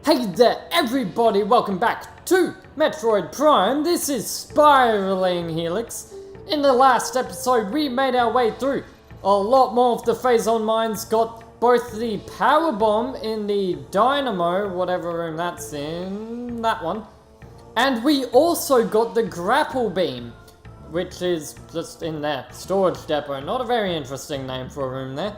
Hey there everybody, welcome back to Metroid Prime. This is Spiraling Helix. In the last episode we made our way through a lot more of the phase-on mines, got both the power bomb in the dynamo, whatever room that's in, that one, and we also got the grapple beam, which is just in there, storage depot. Not a very interesting name for a room there.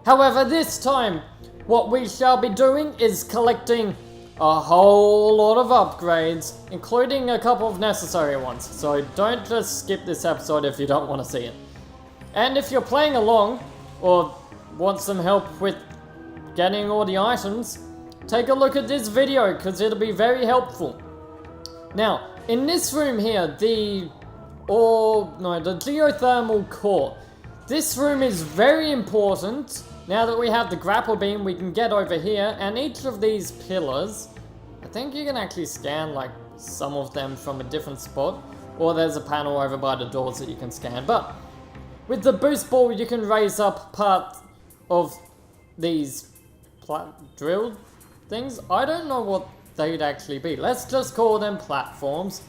However, this time what we shall be doing is collecting a whole lot of upgrades, including a couple of necessary ones, so don't just skip this episode if you don't want to see it. And if you're playing along, or want some help with getting all the items, take a look at this video, because it'll be very helpful. Now, in this room here, the geothermal core. This room is very important. Now that we have the grapple beam, we can get over here, and each of these pillars, I think you can actually scan like some of them from a different spot, or there's a panel over by the doors that you can scan, but with the boost ball you can raise up part of these drilled things. I don't know what they'd actually be. Let's just call them platforms.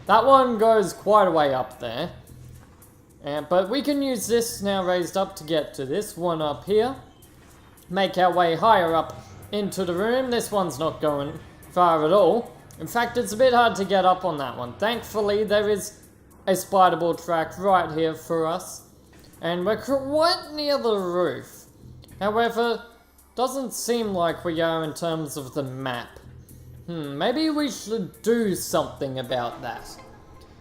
That one goes quite a way up there. But we can use this now raised up to get to this one up here. Make our way higher up into the room. This one's not going far at all. In fact, it's a bit hard to get up on that one. Thankfully, there is a spider ball track right here for us. And we're quite near the roof. However, doesn't seem like we are in terms of the map. Maybe we should do something about that.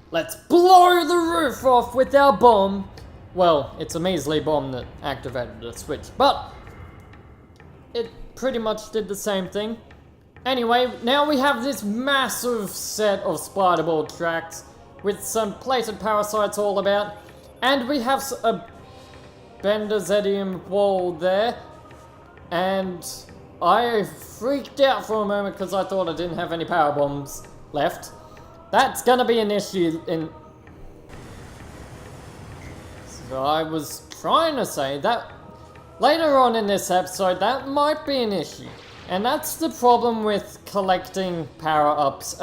Let's blow the roof off with our bomb. Well, it's a measly bomb that activated the switch, but it pretty much did the same thing. Anyway, now we have this massive set of spider ball tracks with some plated parasites all about, and we have a bendazedium wall there, and I freaked out for a moment because I thought I didn't have any power bombs left. That's gonna be an issue in... So I was trying to say that later on in this episode, that might be an issue. And that's the problem with collecting power-ups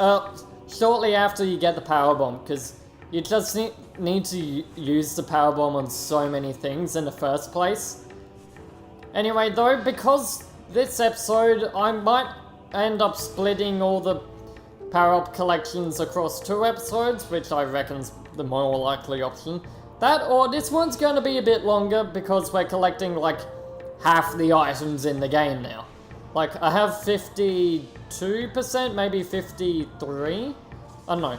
shortly after you get the power bomb, because you just need to use the power bomb on so many things in the first place. Anyway though, because this episode I might end up splitting all the power-up collections across 2 episodes, which I reckon's the more likely option. That, or this one's going to be a bit longer because we're collecting like half the items in the game now. Like, I have 52%, maybe 53? I don't know.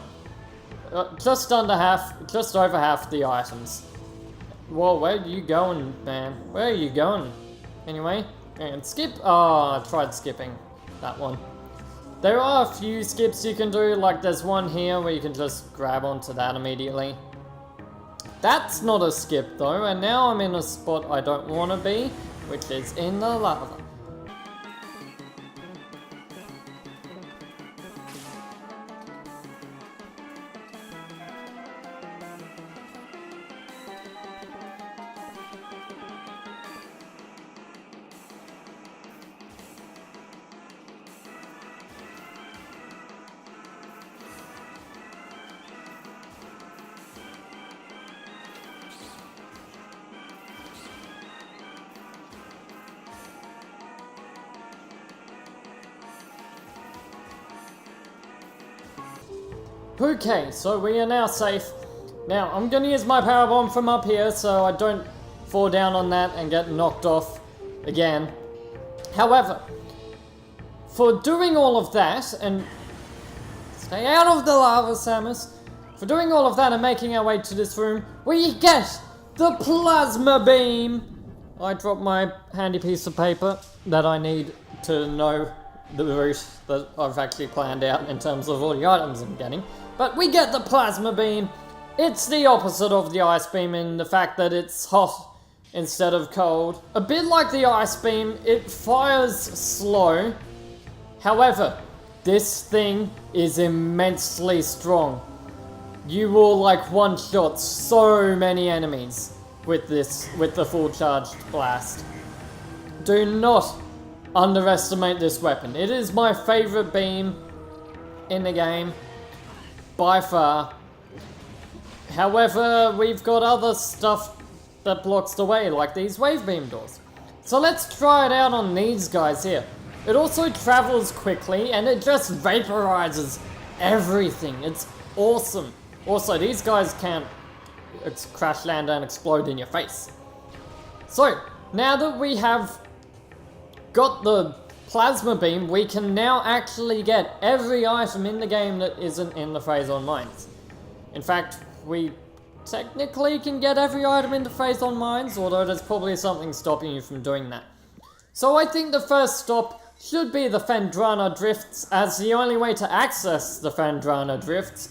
Just under half, just over half the items. Whoa, where are you going, man? Where are you going? Anyway, and skip. Oh, I tried skipping that one. There are a few skips you can do, like there's one here where you can just grab onto that immediately. That's not a skip though, and now I'm in a spot I don't want to be, which is in the lava. Okay, so we are now safe. Now, I'm gonna use my power bomb from up here so I don't fall down on that and get knocked off again. However, for doing all of that, and stay out of the lava, Samus. For doing all of that and making our way to this room, we get the plasma beam. I dropped my handy piece of paper that I need to know the route that I've actually planned out in terms of all the items I'm getting. But we get the plasma beam. It's the opposite of the ice beam in the fact that it's hot instead of cold. A bit like the ice beam, it fires slow. However, this thing is immensely strong. You will like one-shot so many enemies with the full charged blast. Do not underestimate this weapon. It is my favorite beam in the game, by far. However, we've got other stuff that blocks the way, like these wave beam doors. So let's try it out on these guys here. It also travels quickly, and it just vaporizes everything. It's awesome. Also, these guys can't crash land and explode in your face. So, now that we have got the plasma beam, we can now actually get every item in the game that isn't in the Phazon Mines. In fact, we technically can get every item in the Phazon Mines, although there's probably something stopping you from doing that. So I think the first stop should be the Phendrana Drifts, as the only way to access the Phendrana Drifts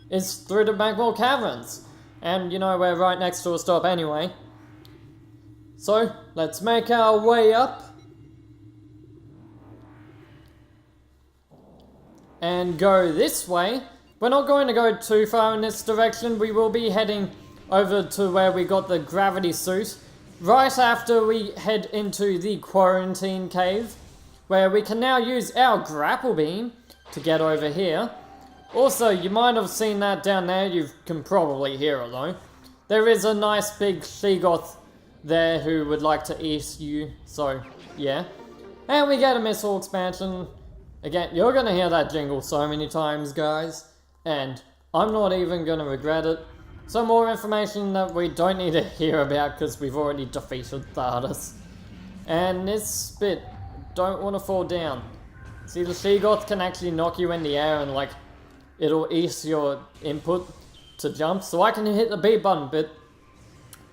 is through the Magmore Caverns. And you know, we're right next to a stop anyway. So, let's make our way up. And go this way. We're not going to go too far in this direction. We will be heading over to where we got the gravity suit. Right after we head into the quarantine cave, where we can now use our grapple beam to get over here. Also, you might have seen that down there. You can probably hear it though. There is a nice big Sheegoth there who would like to eat you, so yeah. And we get a missile expansion. Again, you're gonna hear that jingle so many times, guys, and I'm not even gonna regret it. Some more information that we don't need to hear about because we've already defeated Thardus. And this bit, don't want to fall down. See, the Sheegoth can actually knock you in the air and like, it'll eat your input to jump. So I can hit the B button, but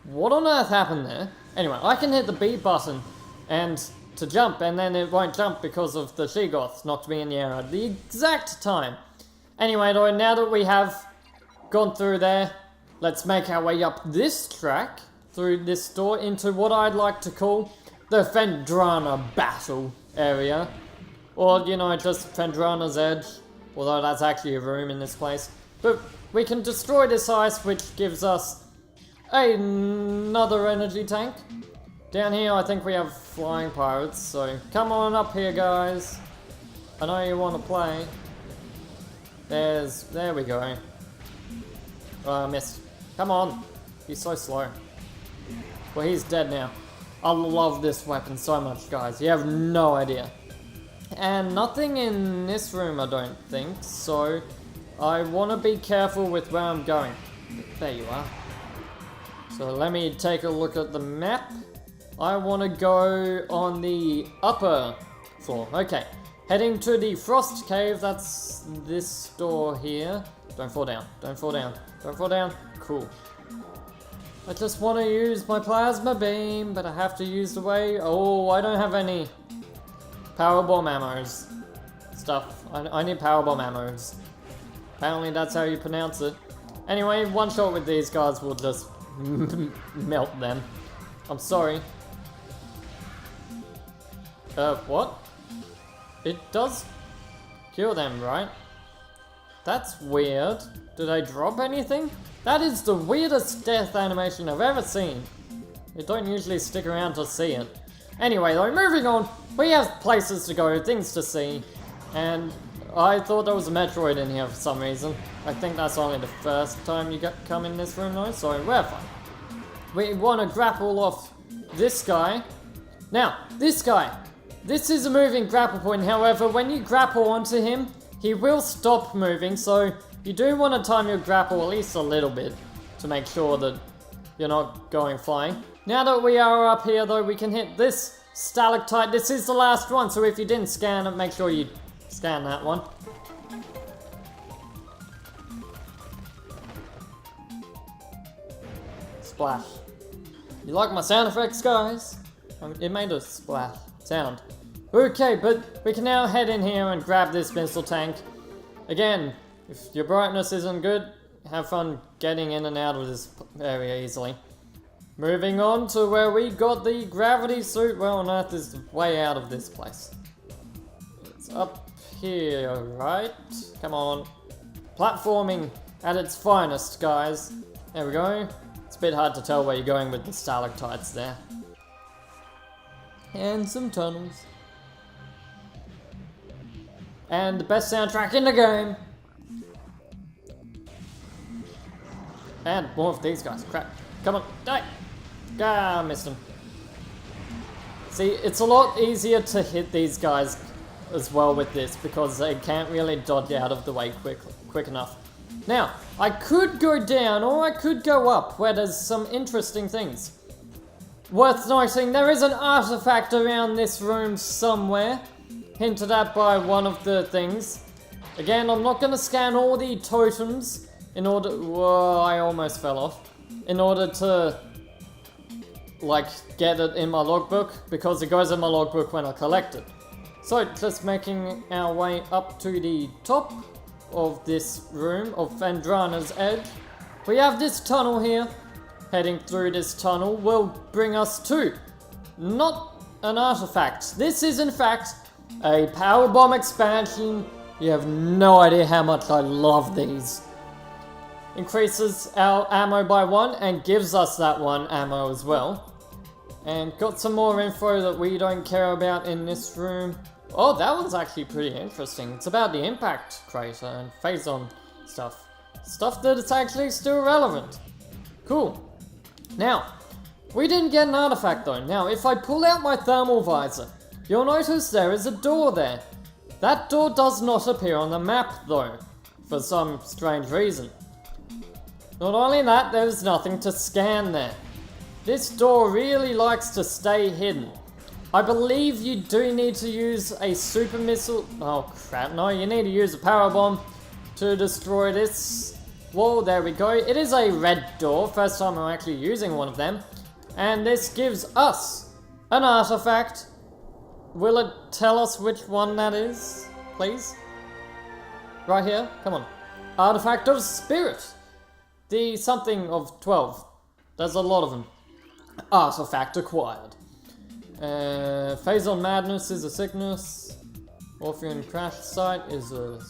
what on earth happened there? Anyway, I can hit the B button and to jump, and then it won't jump because of the Sheegoth knocked me in the air at the exact time. Anyway, though, now that we have gone through there, let's make our way up this track through this door into what I'd like to call the Phendrana battle area. Or, you know, just Phendrana's Edge, although that's actually a room in this place. But we can destroy this ice, which gives us another energy tank. Down here, I think we have flying pirates, so come on up here, guys. I know you want to play. There we go. Oh, I missed. Come on. He's so slow. Well, he's dead now. I love this weapon so much, guys. You have no idea. And nothing in this room, I don't think, so I want to be careful with where I'm going. There you are. So let me take a look at the map. I want to go on the upper floor. Okay, heading to the Frost Cave. That's this door here. Don't fall down, don't fall down, don't fall down. Cool. I just want to use my plasma beam, but I have to use the way. Oh, I don't have any powerbomb ammos stuff. I need powerbomb ammos. Apparently that's how you pronounce it. Anyway, one shot with these guys will just melt them. I'm sorry. What? It does kill them, right? That's weird. Did I drop anything? That is the weirdest death animation I've ever seen. You don't usually stick around to see it. Anyway though, moving on. We have places to go, things to see. And I thought there was a Metroid in here for some reason. I think that's only the first time you come in this room though, so we're fine. We want to grapple off this guy. Now, this guy. This is a moving grapple point, however, when you grapple onto him, he will stop moving, so you do want to time your grapple at least a little bit to make sure that you're not going flying. Now that we are up here though, we can hit this stalactite. This is the last one, so if you didn't scan it, make sure you scan that one. Splash. You like my sound effects, guys? It made a splash sound. Okay, but we can now head in here and grab this missile tank. Again, if your brightness isn't good, have fun getting in and out of this area easily. Moving on to where we got the gravity suit. Where on earth is the way out of this place? It's up here, right? Come on. Platforming at its finest, guys. There we go. It's a bit hard to tell where you're going with the stalactites there. And some tunnels. And the best soundtrack in the game. And more of these guys. Crap. Come on. Die. Ah, missed him. See, it's a lot easier to hit these guys as well with this because they can't really dodge out of the way quick enough. Now, I could go down or I could go up where there's some interesting things. Worth noting, there is an artifact around this room somewhere, hinted at by one of the things. Again, I'm not going to scan all the totems in order... Whoa, I almost fell off. In order to, like, get it in my logbook, because it goes in my logbook when I collect it. So, just making our way up to the top of this room of Vendrana's Edge. We have this tunnel here. Heading through this tunnel will bring us to not an artifact. This is in fact a power bomb expansion. You have no idea how much I love these. Increases our ammo by 1 and gives us that 1 ammo as well. And got some more info that we don't care about in this room. Oh, that one's actually pretty interesting. It's about the impact crater and phazon stuff. Stuff that is actually still relevant. Cool. Now, we didn't get an artifact though. Now, if I pull out my thermal visor, you'll notice there is a door there. That door does not appear on the map though, for some strange reason. Not only that, there's nothing to scan there. This door really likes to stay hidden. I believe you do need to use a super missile. Oh crap, no, you need to use a power bomb to destroy this. Whoa, there we go. It is a red door. First time I'm actually using one of them. And this gives us an artifact. Will it tell us which one that is, please? Right here. Come on. Artifact of Spirit. The something of 12. There's a lot of them. Artifact acquired. Phazon Madness is a sickness. Orphean Crash Site is a...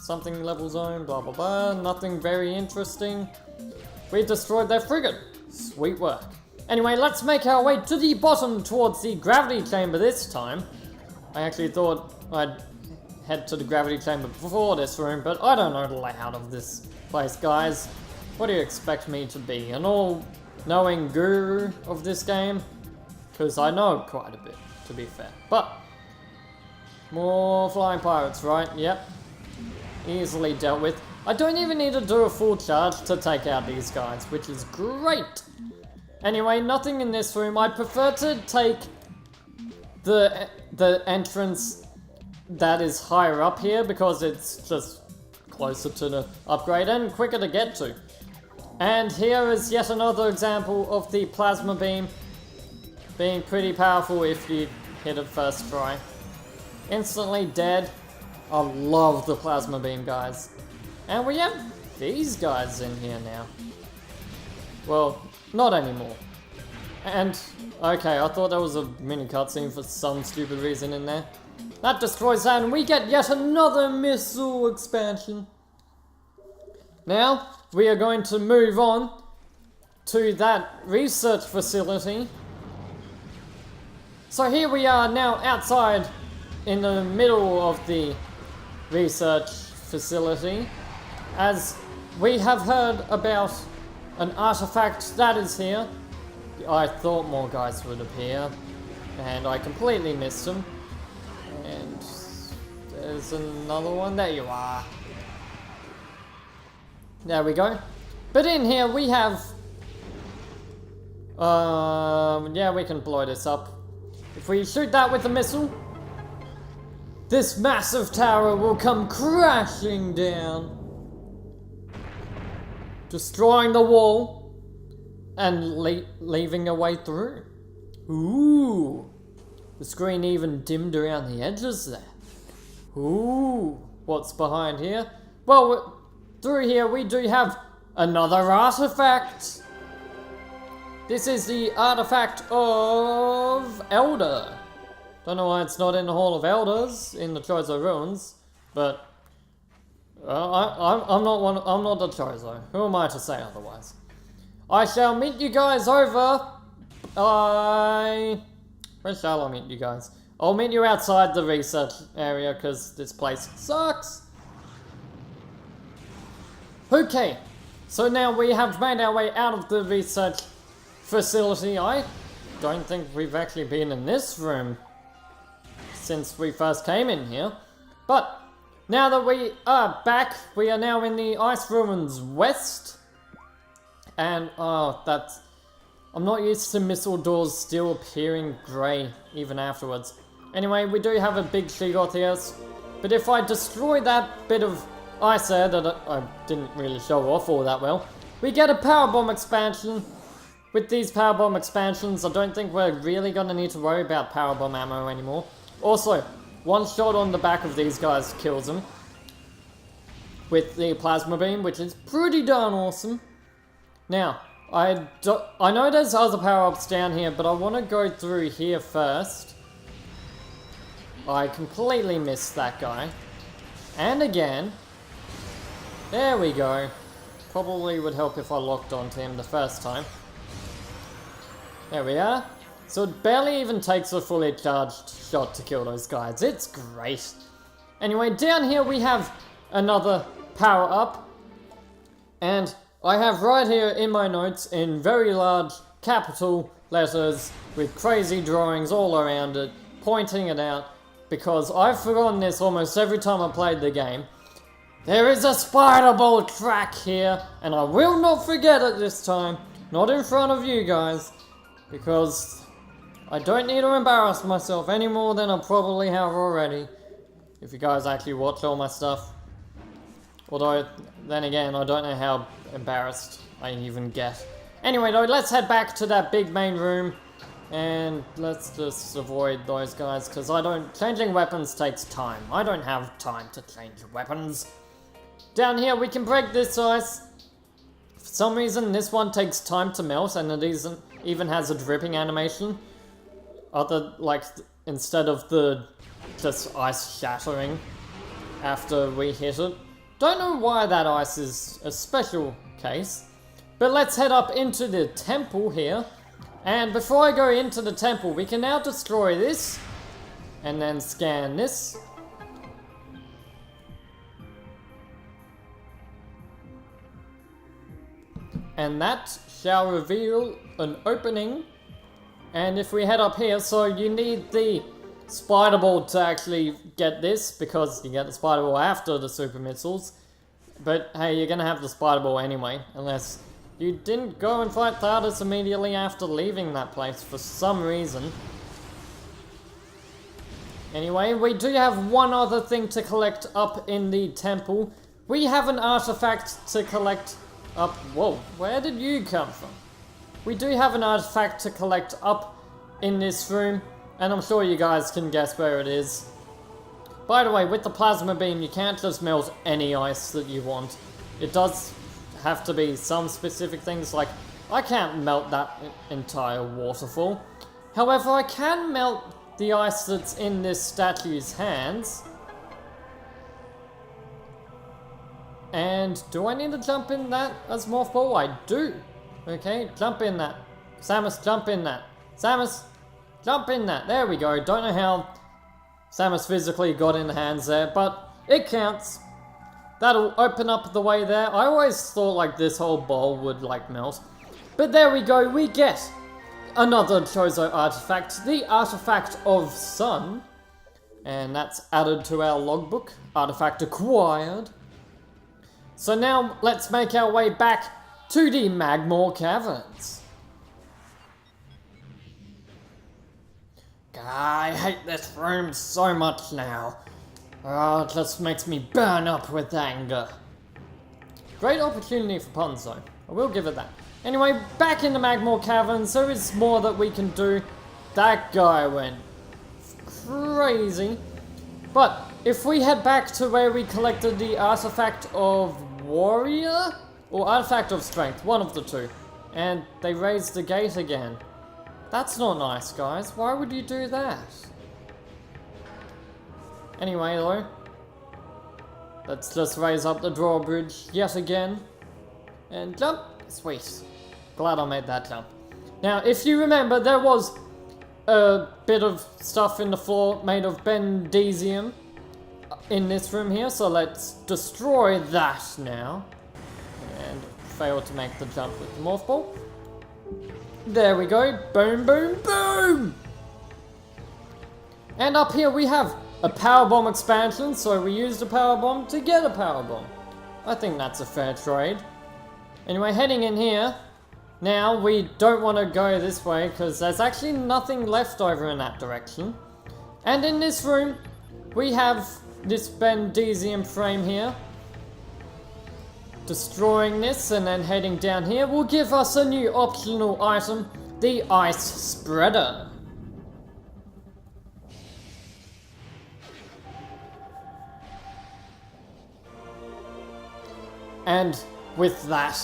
something level zone, blah blah blah, nothing very interesting. We destroyed their frigate. Sweet work. Anyway, let's make our way to the bottom towards the gravity chamber this time. I actually thought I'd head to the gravity chamber before this room, but I don't know the layout of this place, guys. What do you expect me to be? An all-knowing guru of this game? Because I know quite a bit, to be fair. But, more flying pirates, right? Yep. Easily dealt with. I don't even need to do a full charge to take out these guys, which is great. Anyway, nothing in this room. I prefer to take the entrance that is higher up here because it's just closer to the upgrade and quicker to get to. And here is yet another example of the plasma beam being pretty powerful if you hit it first try. Instantly dead. I love the plasma beam, guys. And we have these guys in here now. Well, not anymore. And, okay, I thought there was a mini cutscene for some stupid reason in there. That destroys that and we get yet another missile expansion. Now, we are going to move on to that research facility. So here we are now outside in the middle of the research facility, as we have heard about an artifact that is here. I thought more guys would appear, and I completely missed them. And there's another one. There you are. There we go. But in here we have... yeah, we can blow this up. If we shoot that with a missile, this massive tower will come crashing down, destroying the wall and leaving a way through. Ooh, the screen even dimmed around the edges there. Ooh, what's behind here? Well, through here we do have another artifact. This is the artifact of Elder. Don't know why it's not in the Hall of Elders in the Chozo Ruins, but I'm not the Chozo. Who am I to say otherwise? I shall meet you guys over. Where shall I meet you guys? I'll meet you outside the research area because this place sucks. Okay, so now we have made our way out of the research facility. I don't think we've actually been in this room since we first came in here. But now that we are back, we are now in the Ice Ruins West. And, I'm not used to missile doors still appearing grey even afterwards. Anyway, we do have a big Shigoth here, but if I destroy that bit of ice there that I didn't really show off all that well, we get a power bomb expansion. With these power bomb expansions, I don't think we're really gonna need to worry about power bomb ammo anymore. Also, one shot on the back of these guys kills them with the plasma beam, which is pretty darn awesome. Now, I know there's other power-ups down here, but I want to go through here first. I completely missed that guy. And again. There we go. Probably would help if I locked onto him the first time. There we are. So it barely even takes a fully charged shot to kill those guys. It's great. Anyway, down here we have another power-up. And I have right here in my notes in very large capital letters with crazy drawings all around it, pointing it out, because I've forgotten this almost every time I played the game. There is a spider ball track here, and I will not forget it this time, not in front of you guys, because I don't need to embarrass myself any more than I probably have already, if you guys actually watch all my stuff. Although, then again, I don't know how embarrassed I even get. Anyway though, let's head back to that big main room and let's just avoid those guys because changing weapons takes time. I don't have time to change weapons. Down here we can break this ice. For some reason this one takes time to melt and it even has a dripping animation. Instead of the just ice shattering after we hit it. Don't know why that ice is a special case, but let's head up into the temple here. And before I go into the temple, we can now destroy this and then scan this. And that shall reveal an opening. And if we head up here, so you need the spider ball to actually get this, because you get the spider ball after the super missiles. But hey, you're gonna have the spider ball anyway, unless you didn't go and fight Thardus immediately after leaving that place for some reason. Anyway, we do have one other thing to collect up in the temple. We have an artifact to collect up. Whoa, where did you come from? We do have an artifact to collect up in this room, and I'm sure you guys can guess where it is. By the way, with the plasma beam, you can't just melt any ice that you want. It does have to be some specific things, like I can't melt that entire waterfall. However, I can melt the ice that's in this statue's hands. And do I need to jump in that as Morph Ball? I do. Okay, jump in that. Samus, jump in that. Samus, jump in that. There we go. Don't know how Samus physically got in the hands there, but it counts. That'll open up the way there. I always thought like this whole bowl would like melt. But there we go. We get another Chozo artifact. The Artifact of Sun. And that's added to our logbook. Artifact acquired. So now let's make our way back to the Magmore Caverns. I hate this room so much now. Oh, it just makes me burn up with anger. Great opportunity for puns though. I will give it that. Anyway, back in the Magmore Caverns, there is more that we can do. That guy went crazy. But if we head back to where we collected the Artifact of Warrior? Or Artifact of Strength, one of the two. And they raised the gate again. That's not nice, guys. Why would you do that? Anyway, though. Let's just raise up the drawbridge yet again. And jump. Sweet. Glad I made that jump. Now, if you remember, there was a bit of stuff in the floor made of bendesium in this room here, so let's destroy that now. And fail to make the jump with the morph ball. There we go. Boom, boom, boom! And up here we have a power bomb expansion, so we used a power bomb to get a power bomb. I think that's a fair trade. Anyway, heading in here. Now, we don't want to go this way because there's actually nothing left over in that direction. And in this room, we have this bendesium frame here. Destroying this and then heading down here will give us a new optional item, the Ice Spreader. And with that,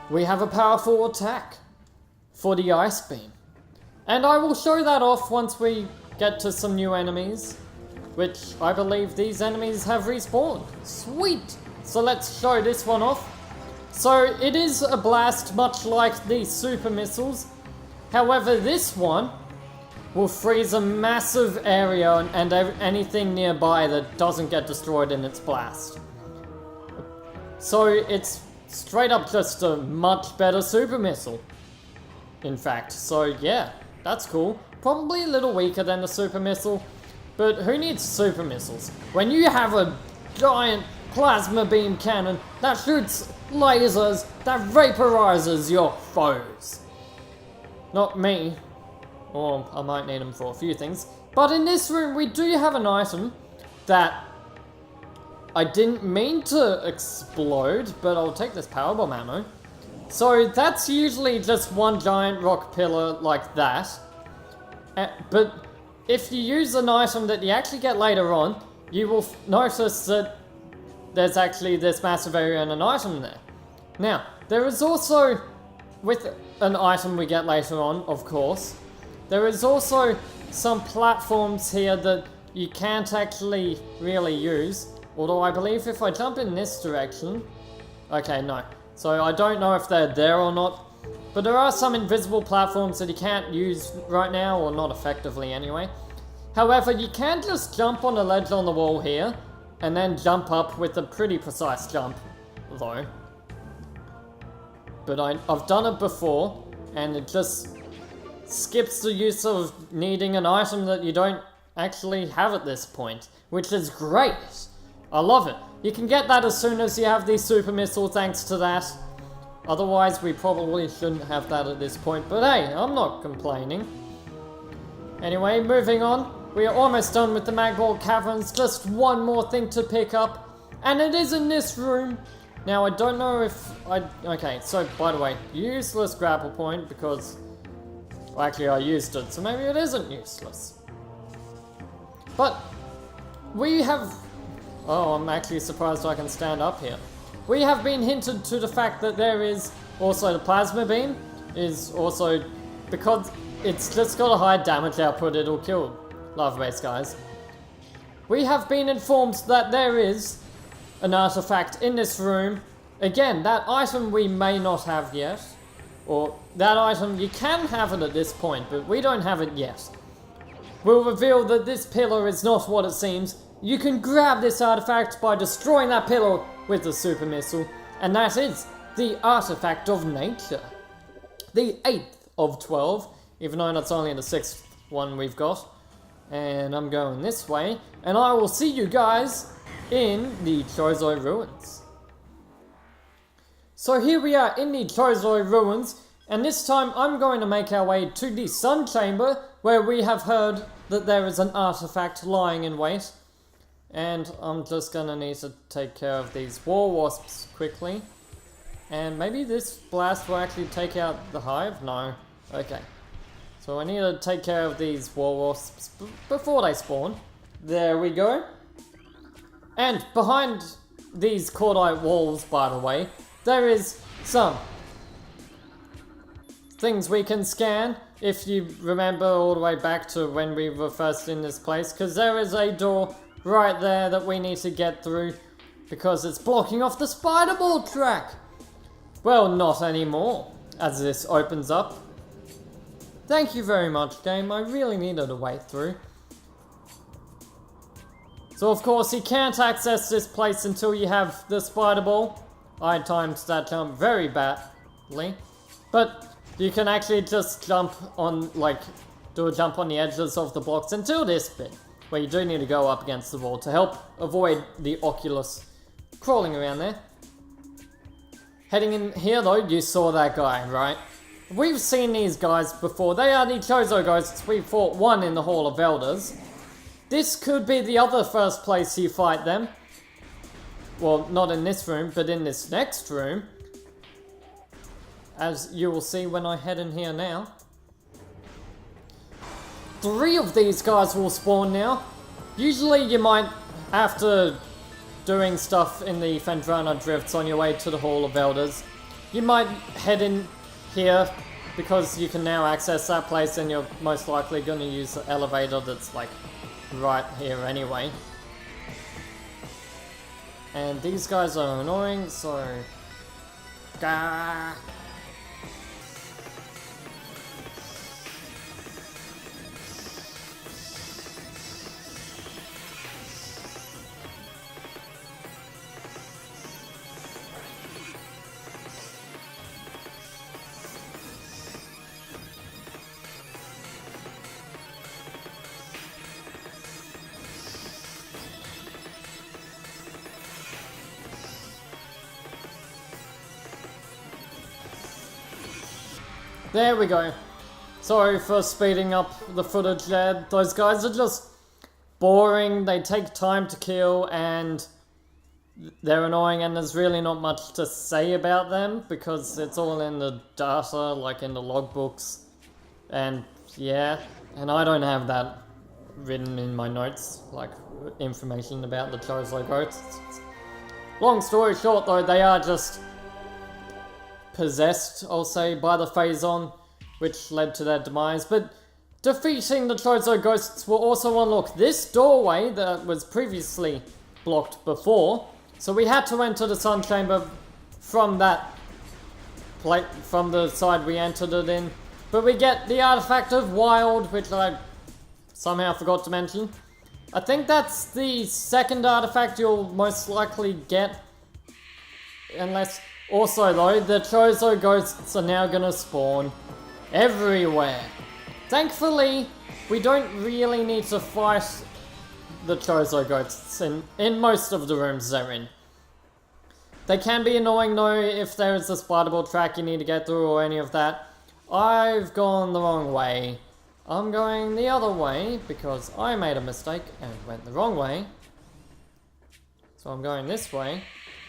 we have a powerful attack for the Ice Beam. And I will show that off once we get to some new enemies, which I believe these enemies have respawned. Sweet! So let's show this one off. So it is a blast much like the super missiles. However, this one will freeze a massive area and anything nearby that doesn't get destroyed in its blast. So it's straight up just a much better super missile, in fact. So yeah, that's cool. Probably a little weaker than the super missile, but who needs super missiles when you have a giant plasma beam cannon that shoots lasers that vaporizes your foes? Not me. Or I might need them for a few things. But in this room we do have an item that I didn't mean to explode, but I'll take this powerbomb ammo. So that's usually just one giant rock pillar like that. But if you use an item that you actually get later on, you will notice that there's actually this massive area and an item there. Now, there is also, with an item we get later on, of course, there is also some platforms here that you can't actually really use. Although I believe if I jump in this direction... Okay, no. So I don't know if they're there or not. But there are some invisible platforms that you can't use right now, or not effectively anyway. However, you can just jump on a ledge on the wall here, and then jump up with a pretty precise jump, though. But I've done it before, and it just skips the use of needing an item that you don't actually have at this point, which is great. I love it. You can get that as soon as you have the super missile thanks to that. Otherwise, we probably shouldn't have that at this point, but hey, I'm not complaining. Anyway, moving on. We are almost done with the Magball Caverns, just one more thing to pick up, and it is in this room. Now, I don't know if okay, so by the way, useless grapple point because, well, actually I used it, so maybe it isn't useless. But, we have... Oh, I'm actually surprised I can stand up here. We have been hinted to the fact that there is also the plasma beam, is also, because it's just got a high damage output, it'll kill lava base guys. We have been informed that there is an artifact in this room. Again, that item we may not have yet, or that item you can have it at this point, but we don't have it yet. We'll reveal that this pillar is not what it seems. You can grab this artifact by destroying that pillar with the super missile, and that is the Artifact of Nature. The 8th of 12, even though that's only the 6th one we've got. And I'm going this way, and I will see you guys in the Chozoi Ruins. So here we are in the Chozoi Ruins, and this time I'm going to make our way to the Sun Chamber, where we have heard that there is an artifact lying in wait. And I'm just gonna need to take care of these war wasps quickly. And maybe this blast will actually take out the hive? No. Okay. So I need to take care of these war wasps before they spawn. There we go. And behind these cordite walls, by the way, there is some things we can scan. If you remember all the way back to when we were first in this place, because there is a door right there that we need to get through because it's blocking off the spider ball track. Well, not anymore, as this opens up. Thank you very much, game. I really needed a way through. So of course, you can't access this place until you have the spider ball. I timed that jump very badly. But you can actually just jump on, like, do a jump on the edges of the blocks until this bit, where you do need to go up against the wall to help avoid the Oculus crawling around there. Heading in here though, you saw that guy, right? We've seen these guys before. They are the Chozo Ghosts. We fought one in the Hall of Elders. This could be the other first place you fight them. Well, not in this room, but in this next room. As you will see when I head in here now. 3 of these guys will spawn now. Usually you might, after doing stuff in the Fendrana Drifts on your way to the Hall of Elders, you might head in here because you can now access that place and you're most likely going to use the elevator that's like right here anyway. And these guys are annoying, so... Gah! There we go. Sorry for speeding up the footage there. Those guys are just boring, they take time to kill, and they're annoying, and there's really not much to say about them because it's all in the data, like in the logbooks. And yeah, and I don't have that written in my notes, like information about the Chozo Ghosts. Long story short though, they are just possessed, I'll say, by the Phazon, which led to their demise. But defeating the Chozo Ghosts will also unlock this doorway that was previously blocked before. So we had to enter the Sun Chamber from that plate, from the side we entered it in. But we get the Artifact of Wild, which I somehow forgot to mention. I think that's the second artifact you'll most likely get, unless... Also though, the Chozo Ghosts are now gonna spawn everywhere. Thankfully, we don't really need to fight the Chozo Ghosts in most of the rooms they're in. They can be annoying though if there is a spider-ball track you need to get through or any of that. I've gone the wrong way. I'm going the other way because I made a mistake and went the wrong way. So I'm going this way.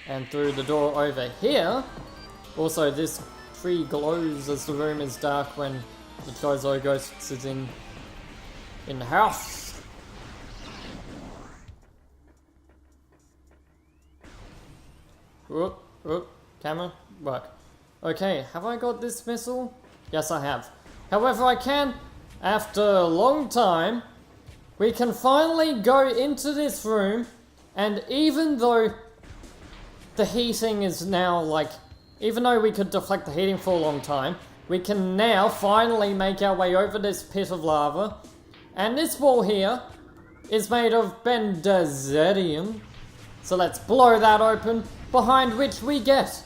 And through the door over here. Also, this tree glows as the room is dark when the Chozo Ghosts is in the house. Whoop, whoop, camera, work. Okay, have I got this missile? Yes, I have. However, I can, after a long time, we can finally go into this room, and even though the heating is now like, even though we could deflect the heating for a long time, we can now finally make our way over this pit of lava. And this wall here is made of bendazedium. So let's blow that open, behind which we get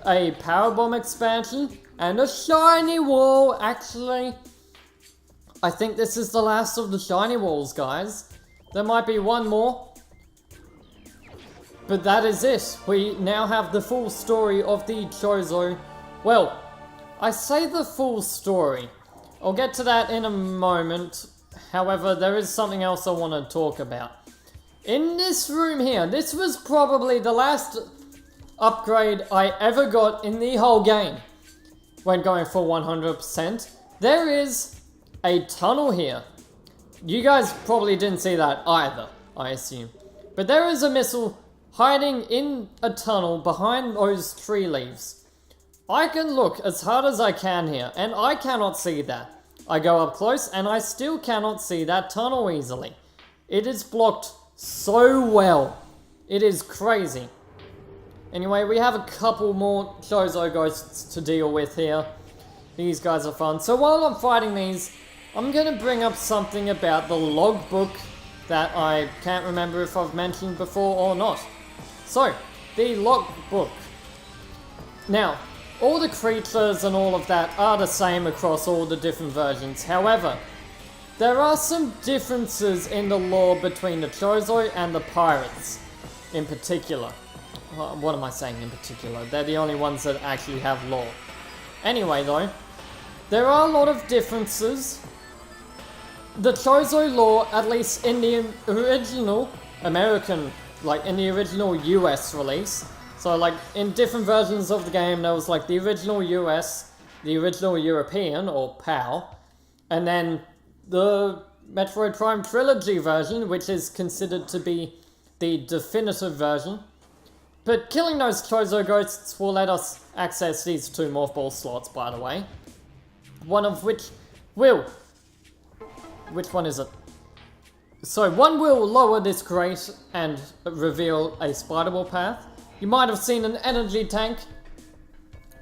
a power bomb expansion and a shiny wall. Actually, I think this is the last of the shiny walls, guys. There might be one more. But that is it. We now have the full story of the Chozo. Well, I say the full story. I'll get to that in a moment. However, there is something else I want to talk about. In this room here, this was probably the last upgrade I ever got in the whole game. When going for 100%. There is a tunnel here. You guys probably didn't see that either, I assume. But there is a missile hiding in a tunnel behind those tree leaves. I can look as hard as I can here, and I cannot see that. I go up close, and I still cannot see that tunnel easily. It is blocked so well. It is crazy. Anyway, we have a couple more Chozo Ghosts to deal with here. These guys are fun. So while I'm fighting these, I'm gonna bring up something about the logbook that I can't remember if I've mentioned before or not. So, the logbook. Now, all the creatures and all of that are the same across all the different versions. However, there are some differences in the lore between the Chozoi and the pirates, in particular. What am I saying in particular? They're the only ones that actually have lore. Anyway though, there are a lot of differences. The Chozoi lore, at least in the original American, like in the original US release, so like in different versions of the game there was like the original US, the original European, or PAL, and then the Metroid Prime Trilogy version, which is considered to be the definitive version. But killing those Chozoi ghosts will let us access these 2 Morph Ball slots, by the way. One of which will... Which one is it? So, one will lower this grate and reveal a spiderable path. You might have seen an energy tank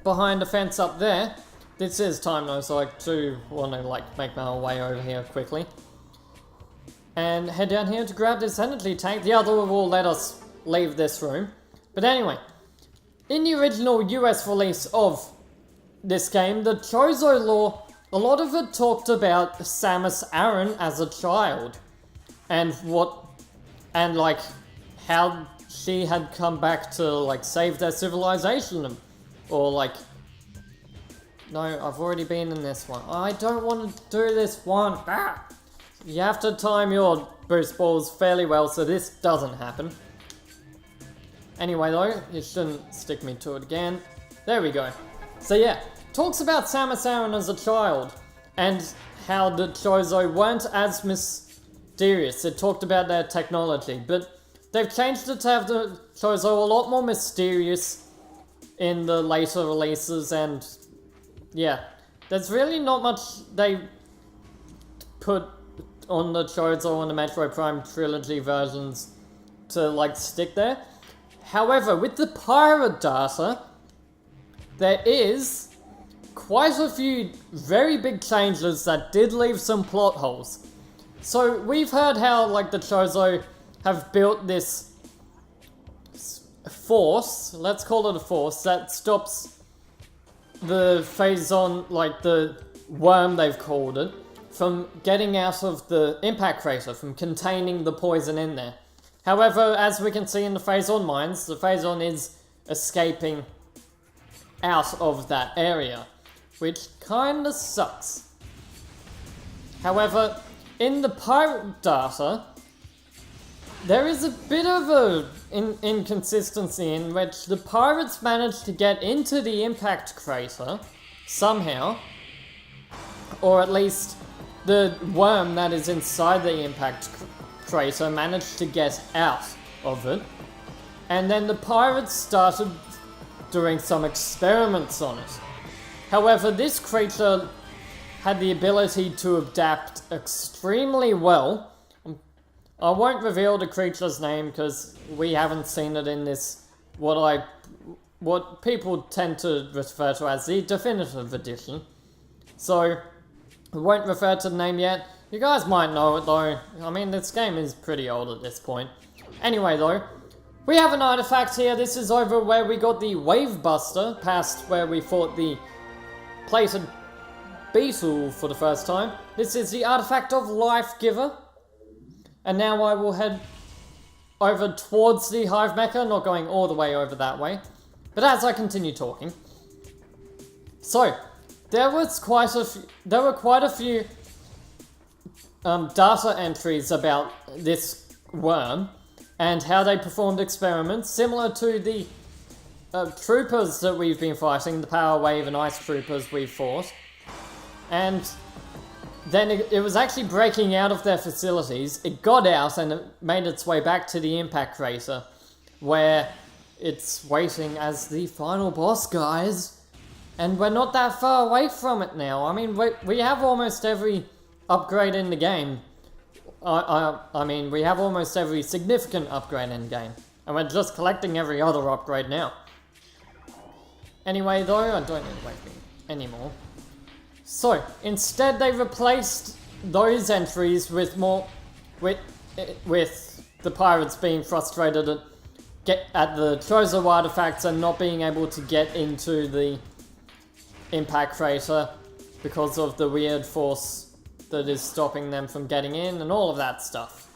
behind the fence up there. This is time though, so I do want to like make my way over here quickly. And head down here to grab this energy tank. The other will let us leave this room. But anyway, in the original US release of this game, the Chozoi lore, a lot of it talked about Samus Aran as a child. And like, how she had come back to, like, save their civilization. Or, like... No, I've already been in this one. I don't want to do this one. Ah! You have to time your boost balls fairly well so this doesn't happen. Anyway though, you shouldn't stick me to it again. There we go. So yeah, talks about Samus Aran as a child, and how the Chozoi weren't as mysterious. It talked about their technology, but they've changed it to have the Chozoi a lot more mysterious in the later releases, and yeah, there's really not much they put on the Chozoi and the Metroid Prime Trilogy versions to like stick there. However, with the pirate data, there is quite a few very big changes that did leave some plot holes. So we've heard how like the Chozoi have built this force, let's call it a force, that stops the Phazon, like the worm they've called it, from getting out of the impact crater, from containing the poison in there. However, as we can see in the Phazon mines, the Phazon is escaping out of that area, which kinda sucks. However, in the pirate data, there is a bit of an inconsistency in which the pirates managed to get into the impact crater somehow, or at least the worm that is inside the impact crater managed to get out of it, and then the pirates started doing some experiments on it. However, this creature had the ability to adapt extremely well. I won't reveal the creature's name because we haven't seen it in this, what people tend to refer to as the definitive edition. So, we won't refer to the name yet. You guys might know it though. I mean, this game is pretty old at this point. Anyway though, we have an artifact here. This is over where we got the Wave Buster, past where we fought the plated beetle for the first time. This is the artifact of Life Giver. And now I will head over towards the Hive Mecha, not going all the way over that way. But as I continue talking. So, there were quite a few data entries about this worm and how they performed experiments similar to the troopers that we've been fighting, the Power Wave and Ice Troopers we've fought. And then it was actually breaking out of their facilities. It got out and it made its way back to the impact crater, where it's waiting as the final boss, guys. And we're not that far away from it now. I mean, we have almost every upgrade in the game. I mean, we have almost every significant upgrade in the game. And we're just collecting every other upgrade now. Anyway, though, I don't need to wait anymore. So, instead they replaced those entries with more... with the pirates being frustrated at the Chozo artifacts and not being able to get into the impact crater because of the weird force that is stopping them from getting in and all of that stuff.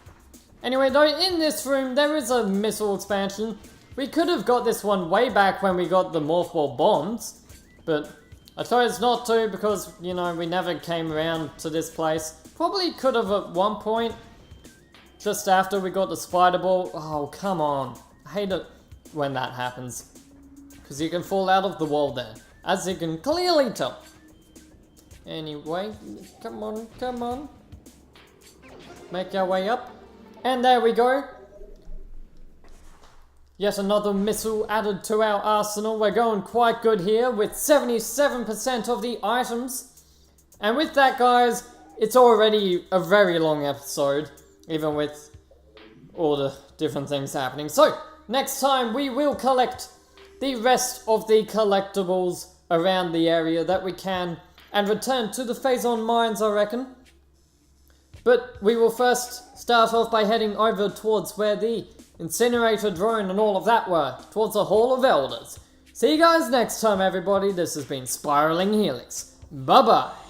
Anyway, though, in this room there is a missile expansion. We could have got this one way back when we got the Morph Ball bombs, but I chose not to because, you know, we never came around to this place. Probably could have at one point, just after we got the Spider Ball. Oh, come on. I hate it when that happens, because you can fall out of the wall there, as you can clearly tell. Anyway, come on, come on. Make our way up. And there we go. Yet another missile added to our arsenal. We're going quite good here with 77% of the items. And with that, guys, it's already a very long episode, even with all the different things happening. So, next time we will collect the rest of the collectibles around the area that we can and return to the Phazon mines, I reckon. But we will first start off by heading over towards where the incinerator drone and all of that were, towards the Hall of Elders. See you guys next time, everybody. This has been Spiraling Helix. Bye-bye.